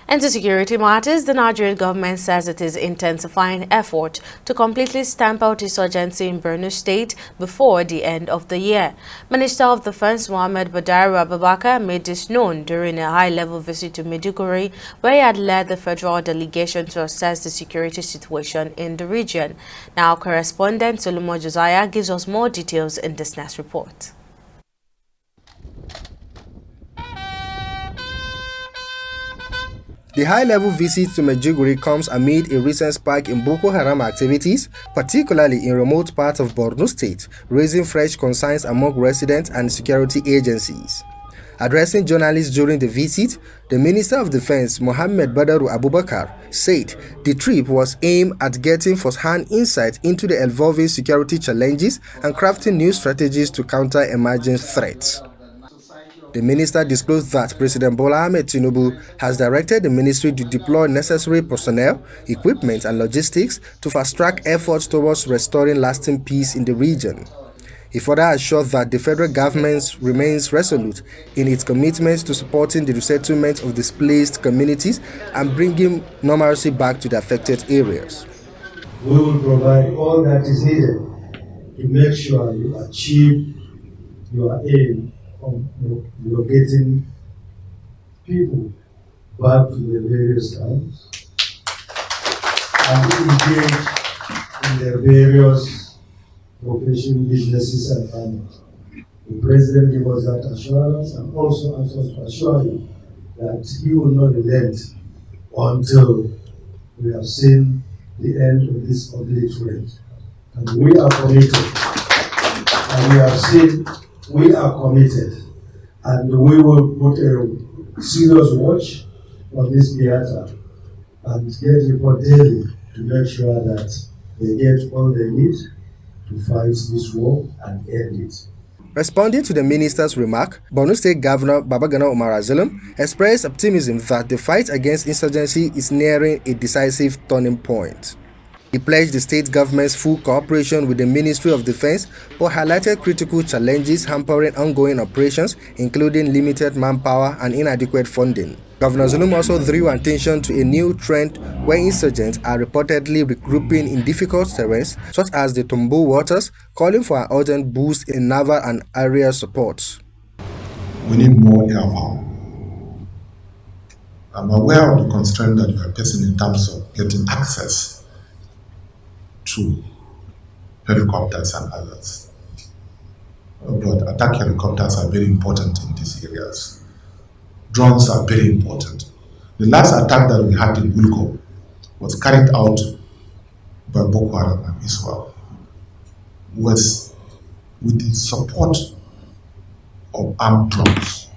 Into security matters, the Nigerian government says it is intensifying effort to completely stamp out insurgency in Borno State before the end of the year. Minister of Defense Mohammed Badar Abubakar made this known during a high-level visit to Maiduguri, where he had led the federal delegation to assess the security situation in the region. Now, correspondent Solomon Josiah gives us more details in this next report. The high-level visit to Maiduguri comes amid a recent spike in Boko Haram activities, particularly in remote parts of Borno State, raising fresh concerns among residents and security agencies. Addressing journalists during the visit, the Minister of Defense, Mohammed Badaru Abubakar, said the trip was aimed at getting first-hand insight into the evolving security challenges and crafting new strategies to counter emerging threats. The minister disclosed that President Bola Ahmed Tinubu has directed the ministry to deploy necessary personnel, equipment and logistics to fast-track efforts towards restoring lasting peace in the region. He further assured that the federal government remains resolute in its commitment to supporting the resettlement of displaced communities and bringing normalcy back to the affected areas. We will provide all that is needed to make sure you achieve your aim of locating people back to their various towns and engage in their various professional businesses and families. The President gave us that assurance and also asked us to assure you that he will not relent until we have seen the end of this ugly trend. And we are committed, and we have seen we are committed, and we will put a serious watch on this theater and get report daily to make sure that they get all they need to fight this war and end it. Responding to the minister's remark, Borno State Governor Babagana Umar Azulum expressed optimism that the fight against insurgency is nearing a decisive turning point. He pledged the state government's full cooperation with the Ministry of Defense, but highlighted critical challenges hampering ongoing operations, including limited manpower and inadequate funding. Governor Zulum also drew attention to a new trend where insurgents are reportedly regrouping in difficult terrains, such as the Tombo waters, calling for an urgent boost in naval and area support. We need more airpower. I'm aware of the constraint that we are facing in terms of getting access to helicopters and others. But attack helicopters are very important in these areas. Drones are very important. The last attack that we had in Wilco was carried out by Boko Haram and Israel, was with the support of armed drones.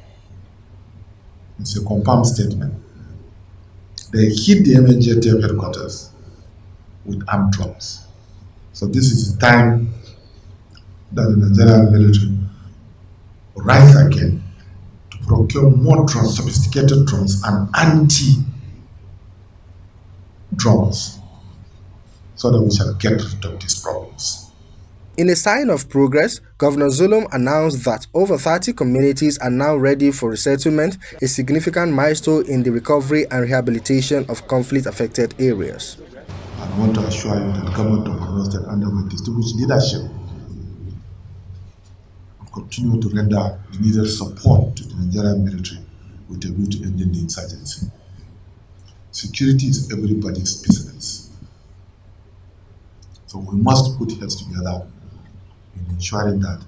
It's a confirmed statement. They hit the MNJTF headquarters with armed drones. So this is the time that the Nigerian military will rise again to procure more drones, sophisticated drones and anti-drones, so that we shall get rid of these problems. In a sign of progress, Governor Zulum announced that over 30 communities are now ready for resettlement, a significant milestone in the recovery and rehabilitation of conflict-affected areas. And I want to assure you that the government of Borno State, under my distinguished leadership, will continue to render the needed support to the Nigerian military with a view to ending the insurgency. Security is everybody's business. So we must put heads together in ensuring that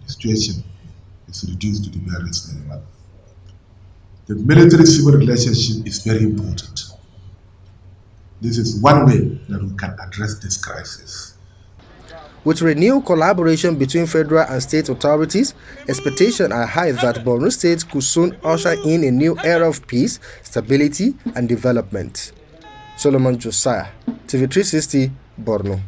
the situation is reduced to the barest level. The military-civil relationship is very important. This is one way that we can address this crisis. With renewed collaboration between federal and state authorities, expectations are high that Borno State could soon usher in a new era of peace, stability, and development. Solomon Josiah, TV 360, Borno.